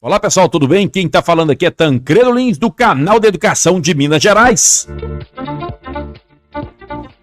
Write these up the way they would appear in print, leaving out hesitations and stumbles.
Olá pessoal, tudo bem? Quem está falando aqui é Tancredo Lins, do canal de Educação de Minas Gerais.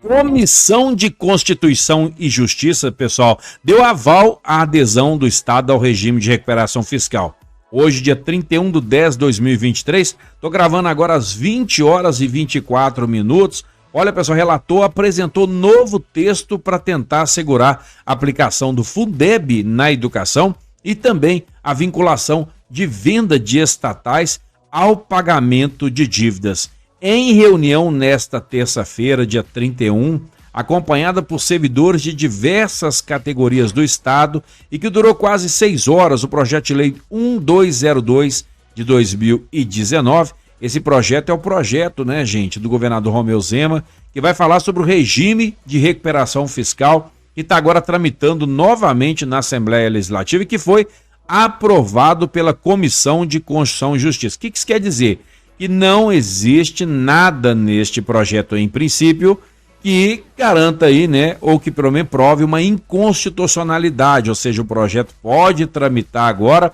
Comissão de Constituição e Justiça, pessoal, deu aval à adesão do Estado ao regime de recuperação fiscal. Hoje, dia 31/10/2023, estou gravando agora às 20 horas e 24 minutos. Olha, pessoal, o relator apresentou novo texto para tentar assegurar a aplicação do Fundeb na educação e também a vinculação de venda de estatais ao pagamento de dívidas. Em reunião nesta terça-feira, dia 31, acompanhada por servidores de diversas categorias do Estado e que durou quase 6 horas, o projeto de lei 1202 de 2019. Esse projeto é o projeto, gente, do governador Romeu Zema, que vai falar sobre o regime de recuperação fiscal que está agora tramitando novamente na Assembleia Legislativa e que foi aprovado pela Comissão de Constituição e Justiça. O que isso quer dizer? Que não existe nada neste projeto, em princípio, que garanta aí, ou que pelo menos prove uma inconstitucionalidade, ou seja, o projeto pode tramitar agora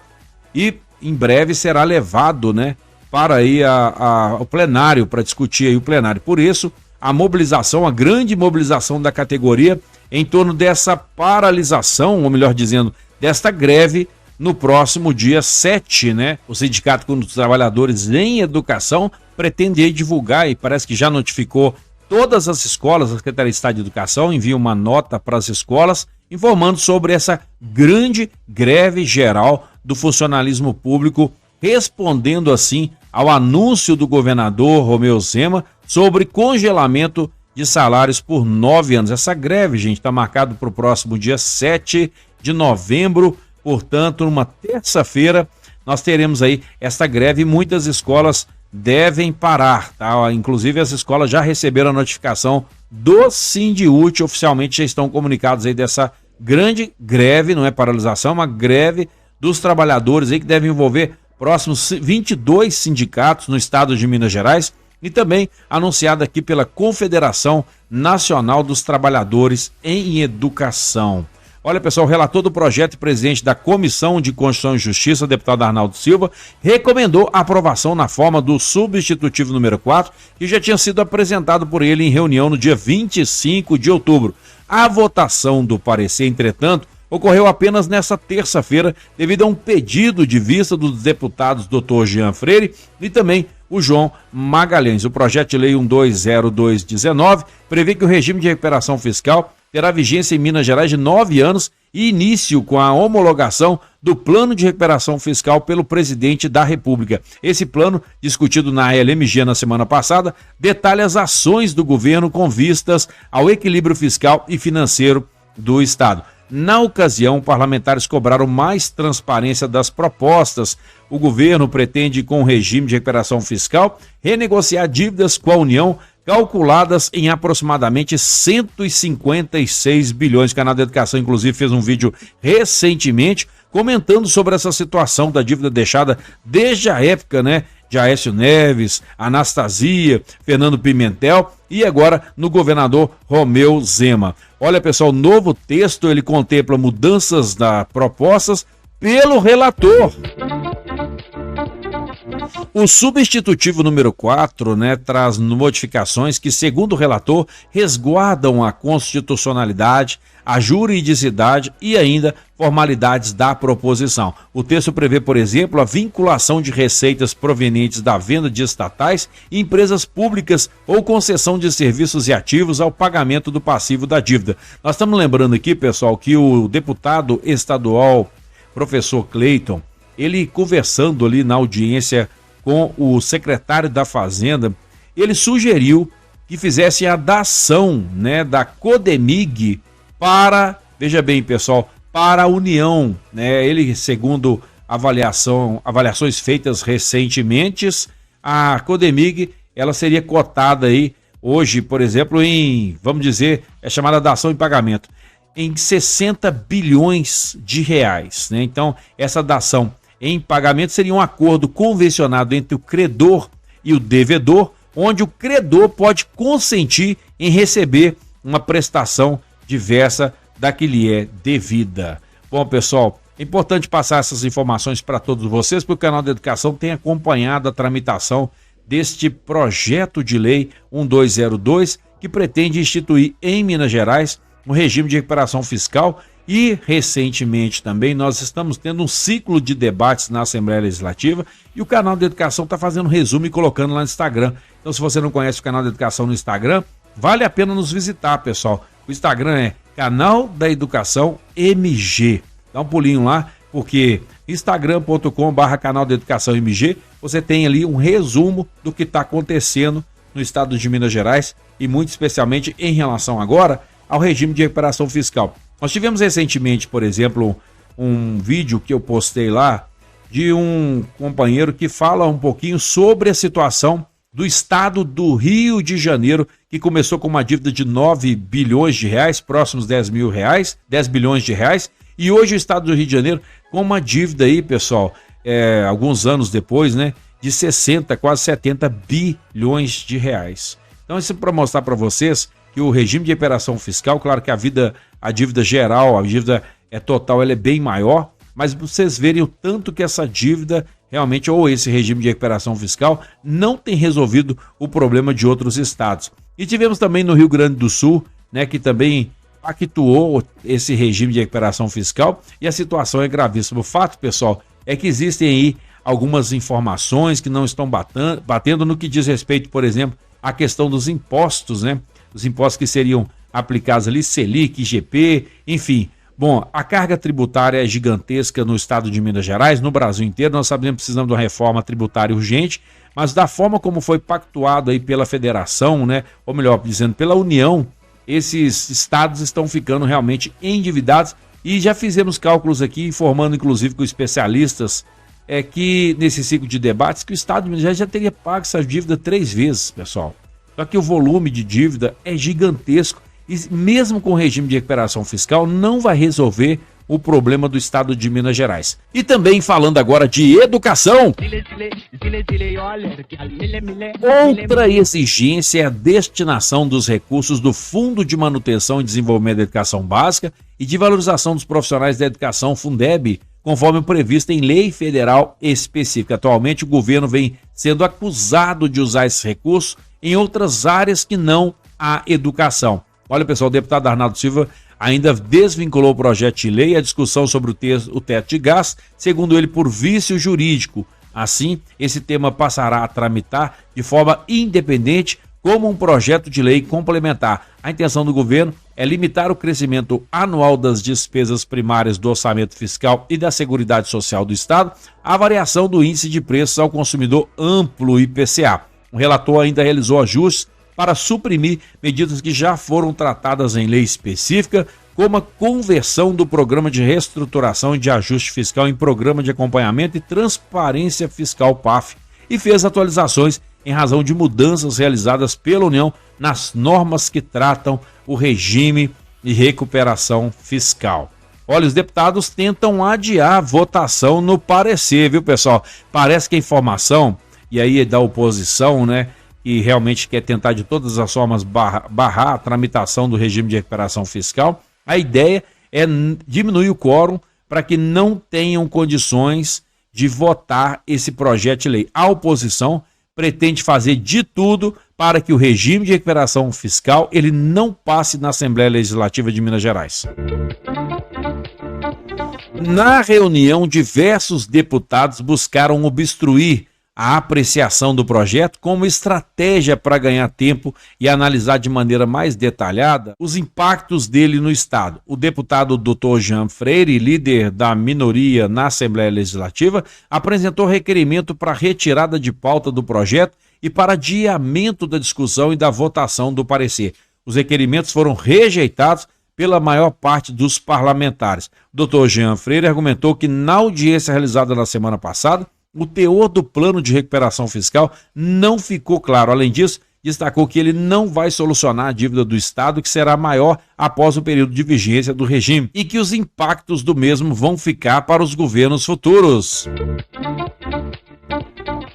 e em breve será levado, para aí o plenário, para discutir aí o plenário. Por isso, a mobilização, a grande mobilização da categoria em torno dessa paralisação, ou melhor dizendo, desta greve, no próximo dia 7, O Sindicato dos Trabalhadores em Educação pretende aí divulgar, e parece que já notificou todas as escolas, a Secretaria de Estado de Educação envia uma nota para as escolas informando sobre essa grande greve geral do funcionalismo público, respondendo assim ao anúncio do governador Romeu Zema sobre congelamento de salários por 9 anos. Essa greve, gente, está marcada para o próximo dia 7 de novembro, portanto, numa terça-feira, nós teremos aí essa greve e muitas escolas devem parar, tá? Inclusive, as escolas já receberam a notificação do Sindiúti, oficialmente já estão comunicados aí dessa grande greve, não é paralisação, é uma greve dos trabalhadores aí que deve envolver próximos 22 sindicatos no estado de Minas Gerais e também anunciada aqui pela Confederação Nacional dos Trabalhadores em Educação. Olha, pessoal, o relator do projeto e presidente da Comissão de Constituição e Justiça, o deputado Arnaldo Silva, recomendou a aprovação na forma do substitutivo número 4, que já tinha sido apresentado por ele em reunião no dia 25 de outubro. A votação do parecer, entretanto, ocorreu apenas nesta terça-feira, devido a um pedido de vista dos deputados Dr. Jean Freire e também o João Magalhães. O projeto de lei 1202/19 prevê que o regime de recuperação fiscal terá vigência em Minas Gerais de 9 anos e início com a homologação do Plano de Recuperação Fiscal pelo presidente da República. Esse plano, discutido na LMG na semana passada, detalha as ações do governo com vistas ao equilíbrio fiscal e financeiro do Estado. Na ocasião, parlamentares cobraram mais transparência das propostas. O governo pretende, com o regime de recuperação fiscal, renegociar dívidas com a União, calculadas em aproximadamente 156 bilhões. O canal da Educação, inclusive, fez um vídeo recentemente comentando sobre essa situação da dívida deixada desde a época, de Aécio Neves, Anastasia, Fernando Pimentel e agora no governador Romeu Zema. Olha, pessoal, o novo texto ele contempla mudanças propostas pelo relator. O substitutivo número 4, traz modificações que, segundo o relator, resguardam a constitucionalidade, a juridicidade e ainda formalidades da proposição. O texto prevê, por exemplo, a vinculação de receitas provenientes da venda de estatais e empresas públicas ou concessão de serviços e ativos ao pagamento do passivo da dívida. Nós estamos lembrando aqui, pessoal, que o deputado estadual, professor Cleiton, ele conversando ali na audiência com o secretário da Fazenda, ele sugeriu que fizesse a dação, da Codemig para, veja bem, pessoal, para a União, Ele, segundo avaliações feitas recentemente, a Codemig, ela seria cotada aí hoje, por exemplo, em, vamos dizer, é chamada dação em pagamento, em 60 bilhões de reais, Então, essa dação em pagamento seria um acordo convencionado entre o credor e o devedor, onde o credor pode consentir em receber uma prestação diversa da que lhe é devida. Bom, pessoal, É importante passar essas informações para todos vocês, porque o canal da Educação tem acompanhado a tramitação deste projeto de lei 1202, que pretende instituir em Minas Gerais um regime de recuperação fiscal. E, recentemente também, nós estamos tendo um ciclo de debates na Assembleia Legislativa e o canal da Educação está fazendo resumo e colocando lá no Instagram. Então, se você não conhece o canal da Educação no Instagram, vale a pena nos visitar, pessoal. O Instagram é Canal da Educação MG. Dá um pulinho lá, porque instagram.com/canal da Educação MG, você tem ali um resumo do que está acontecendo no estado de Minas Gerais e muito especialmente em relação agora ao regime de recuperação fiscal. Nós tivemos recentemente, por exemplo, um vídeo que eu postei lá de um companheiro que fala um pouquinho sobre a situação do estado do Rio de Janeiro, que começou com uma dívida de 9 bilhões de reais, próximos 10 bilhões de reais, e hoje o estado do Rio de Janeiro com uma dívida aí, pessoal, alguns anos depois, né, de 60, quase 70 bilhões de reais. Então isso é para mostrar para vocês que o regime de recuperação fiscal, claro que a dívida geral, a dívida total, ela é bem maior, mas vocês verem o tanto que essa dívida realmente, ou esse regime de recuperação fiscal, não tem resolvido o problema de outros estados. E tivemos também no Rio Grande do Sul, né, que também pactuou esse regime de recuperação fiscal e a situação é gravíssima. O fato, pessoal, é que existem aí algumas informações que não estão batendo no que diz respeito, por exemplo, à questão dos impostos, né? Os impostos que seriam aplicados ali, Selic, IGP, enfim. Bom, a carga tributária é gigantesca no estado de Minas Gerais, no Brasil inteiro. Nós sabemos que precisamos de uma reforma tributária urgente, mas da forma como foi pactuado aí pela federação, né? Ou melhor dizendo, pela União, esses estados estão ficando realmente endividados e já fizemos cálculos aqui, informando inclusive com especialistas que nesse ciclo de debates que o estado de Minas Gerais já teria pago essa dívida 3 vezes, pessoal. Só que o volume de dívida é gigantesco e mesmo com o regime de recuperação fiscal não vai resolver o problema do estado de Minas Gerais. E também falando agora de educação, outra exigência é a destinação dos recursos do Fundo de Manutenção e Desenvolvimento da Educação Básica e de Valorização dos Profissionais da Educação, Fundeb, conforme previsto em lei federal específica. Atualmente o governo vem sendo acusado de usar esses recursos em outras áreas que não a educação. Olha, pessoal, o deputado Arnaldo Silva ainda desvinculou o projeto de lei e a discussão sobre o teto de gastos, segundo ele, por vício jurídico. Assim, esse tema passará a tramitar de forma independente como um projeto de lei complementar. A intenção do governo é limitar o crescimento anual das despesas primárias do orçamento fiscal e da Seguridade Social do Estado, à variação do índice de preços ao consumidor amplo IPCA. O relator ainda realizou ajustes para suprimir medidas que já foram tratadas em lei específica, como a conversão do Programa de Reestruturação e de Ajuste Fiscal em Programa de Acompanhamento e Transparência Fiscal PAF, e fez atualizações em razão de mudanças realizadas pela União nas normas que tratam o regime de recuperação fiscal. Olha, os deputados tentam adiar a votação no parecer, viu, pessoal? Parece que a informação, e aí é da oposição, né, e realmente quer tentar de todas as formas barrar a tramitação do regime de recuperação fiscal, a ideia é diminuir o quórum para que não tenham condições de votar esse projeto de lei. A oposição pretende fazer de tudo para que o regime de recuperação fiscal ele não passe na Assembleia Legislativa de Minas Gerais. Na reunião, diversos deputados buscaram obstruir a apreciação do projeto como estratégia para ganhar tempo e analisar de maneira mais detalhada os impactos dele no Estado. O deputado Dr. Jean Freire, líder da minoria na Assembleia Legislativa, apresentou requerimento para retirada de pauta do projeto e para adiamento da discussão e da votação do parecer. Os requerimentos foram rejeitados pela maior parte dos parlamentares. O Dr. Jean Freire argumentou que na audiência realizada na semana passada, o teor do plano de recuperação fiscal não ficou claro. Além disso, destacou que ele não vai solucionar a dívida do Estado, que será maior após o período de vigência do regime, e que os impactos do mesmo vão ficar para os governos futuros.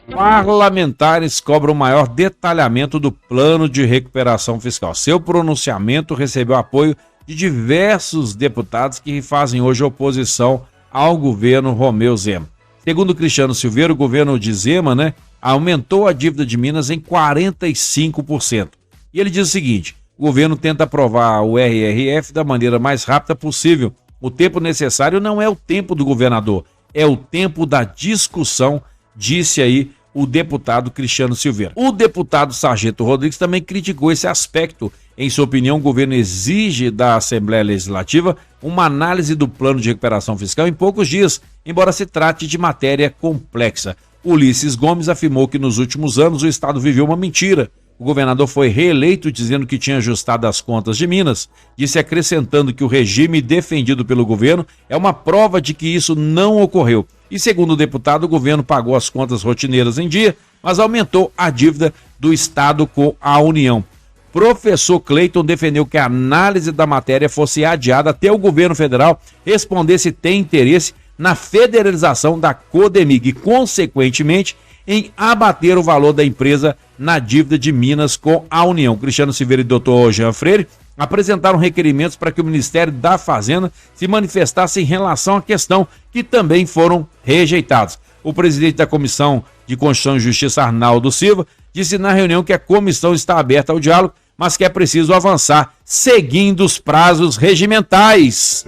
Parlamentares cobram maior detalhamento do plano de recuperação fiscal. Seu pronunciamento recebeu apoio de diversos deputados que fazem hoje oposição ao governo Romeu Zema. Segundo Cristiano Silveira, o governo de Zema, né, aumentou a dívida de Minas em 45%. E ele diz o seguinte: o governo tenta aprovar o RRF da maneira mais rápida possível. O tempo necessário não é o tempo do governador, é o tempo da discussão, disse aí o deputado Cristiano Silveira. O deputado Sargento Rodrigues também criticou esse aspecto. Em sua opinião, o governo exige da Assembleia Legislativa uma análise do plano de recuperação fiscal em poucos dias, embora se trate de matéria complexa. Ulisses Gomes afirmou que nos últimos anos o Estado viveu uma mentira. O governador foi reeleito dizendo que tinha ajustado as contas de Minas, disse acrescentando que o regime defendido pelo governo é uma prova de que isso não ocorreu. E segundo o deputado, o governo pagou as contas rotineiras em dia, mas aumentou a dívida do Estado com a União. Professor Cleiton defendeu que a análise da matéria fosse adiada até o governo federal responder se tem interesse na federalização da Codemig e, consequentemente, em abater o valor da empresa na dívida de Minas com a União. Cristiano Silveira e Dr. Jean Freire apresentaram requerimentos para que o Ministério da Fazenda se manifestasse em relação à questão, que também foram rejeitados. O presidente da Comissão de Constituição e Justiça, Arnaldo Silva, disse na reunião que a comissão está aberta ao diálogo, mas que é preciso avançar seguindo os prazos regimentais.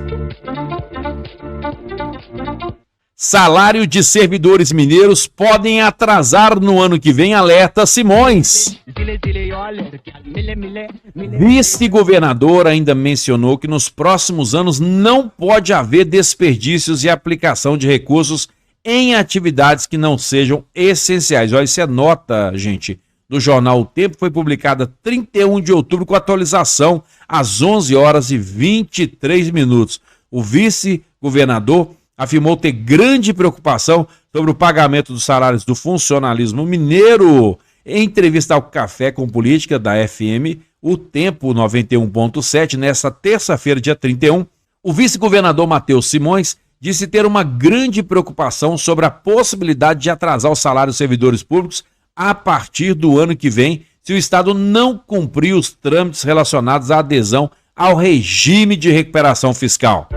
Salário de servidores mineiros podem atrasar no ano que vem, alerta Simões. Vice-governador ainda mencionou que nos próximos anos não pode haver desperdícios e aplicação de recursos em atividades que não sejam essenciais. Olha, isso é nota, gente, do jornal O Tempo, foi publicada 31 de outubro com atualização às 11 horas e 23 minutos. O vice-governador afirmou ter grande preocupação sobre o pagamento dos salários do funcionalismo mineiro. Em entrevista ao Café com Política da FM, O Tempo 91.7, nesta terça-feira, dia 31, o vice-governador Matheus Simões disse ter uma grande preocupação sobre a possibilidade de atrasar os salários dos servidores públicos a partir do ano que vem, se o Estado não cumprir os trâmites relacionados à adesão ao regime de recuperação fiscal.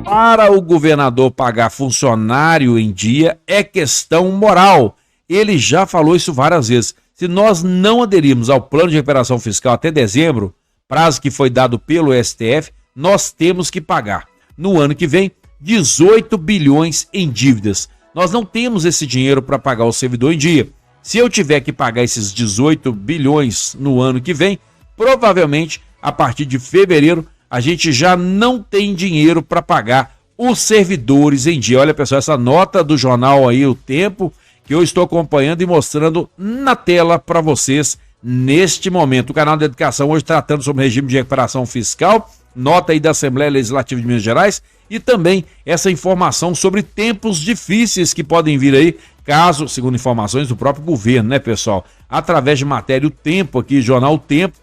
Para o governador pagar funcionário em dia é questão moral. Ele já falou isso várias vezes. Se nós não aderirmos ao plano de recuperação fiscal até dezembro, prazo que foi dado pelo STF, nós temos que pagar, no ano que vem, 18 bilhões em dívidas. Nós não temos esse dinheiro para pagar o servidor em dia. Se eu tiver que pagar esses 18 bilhões no ano que vem, provavelmente, a partir de fevereiro, a gente já não tem dinheiro para pagar os servidores em dia. Olha, pessoal, essa nota do jornal aí, O Tempo, que eu estou acompanhando e mostrando na tela para vocês neste momento. O canal da Educação hoje tratando sobre o regime de recuperação fiscal, nota aí da Assembleia Legislativa de Minas Gerais e também essa informação sobre tempos difíceis que podem vir aí, caso, segundo informações do próprio governo, né, pessoal? Através de matéria O Tempo aqui, jornal O Tempo,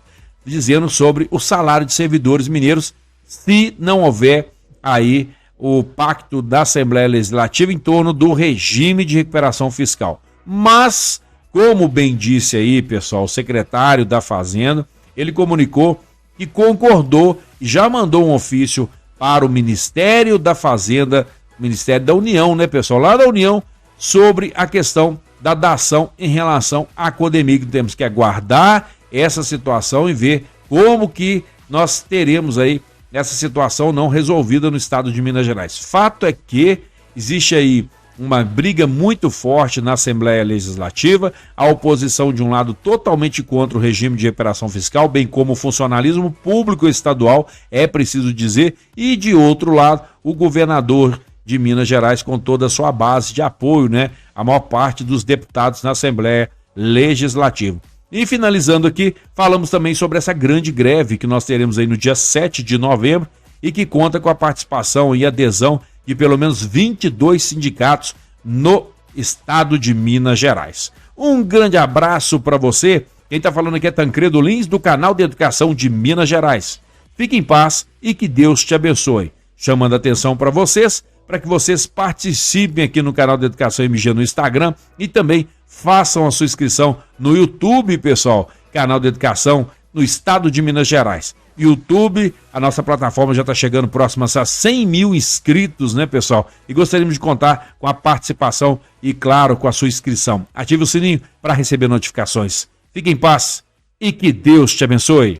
dizendo sobre o salário de servidores mineiros, se não houver aí o pacto da Assembleia Legislativa em torno do regime de recuperação fiscal. Mas, como bem disse aí, pessoal, o secretário da Fazenda, ele comunicou que concordou e já mandou um ofício para o Ministério da Fazenda, Ministério da União, né, pessoal, lá da União, sobre a questão da dação em relação à Codemig. Temos que aguardar essa situação e ver como que nós teremos aí essa situação não resolvida no estado de Minas Gerais. Fato é que existe aí uma briga muito forte na Assembleia Legislativa, a oposição de um lado totalmente contra o regime de recuperação fiscal, bem como o funcionalismo público estadual, é preciso dizer, e de outro lado, o governador de Minas Gerais com toda a sua base de apoio, né, a maior parte dos deputados na Assembleia Legislativa. E finalizando aqui, falamos também sobre essa grande greve que nós teremos aí no dia 7 de novembro e que conta com a participação e adesão de pelo menos 22 sindicatos no estado de Minas Gerais. Um grande abraço para você. Quem está falando aqui é Tancredo Lins, do canal de Educação de Minas Gerais. Fique em paz e que Deus te abençoe. Chamando a atenção para vocês, para que vocês participem aqui no canal de Educação MG no Instagram e também façam a sua inscrição no YouTube, pessoal, canal de Educação no estado de Minas Gerais. YouTube. A nossa plataforma já está chegando próxima a 100 mil inscritos, né, pessoal? E gostaríamos de contar com a participação e, claro, com a sua inscrição. Ative o sininho para receber notificações. Fique em paz e que Deus te abençoe.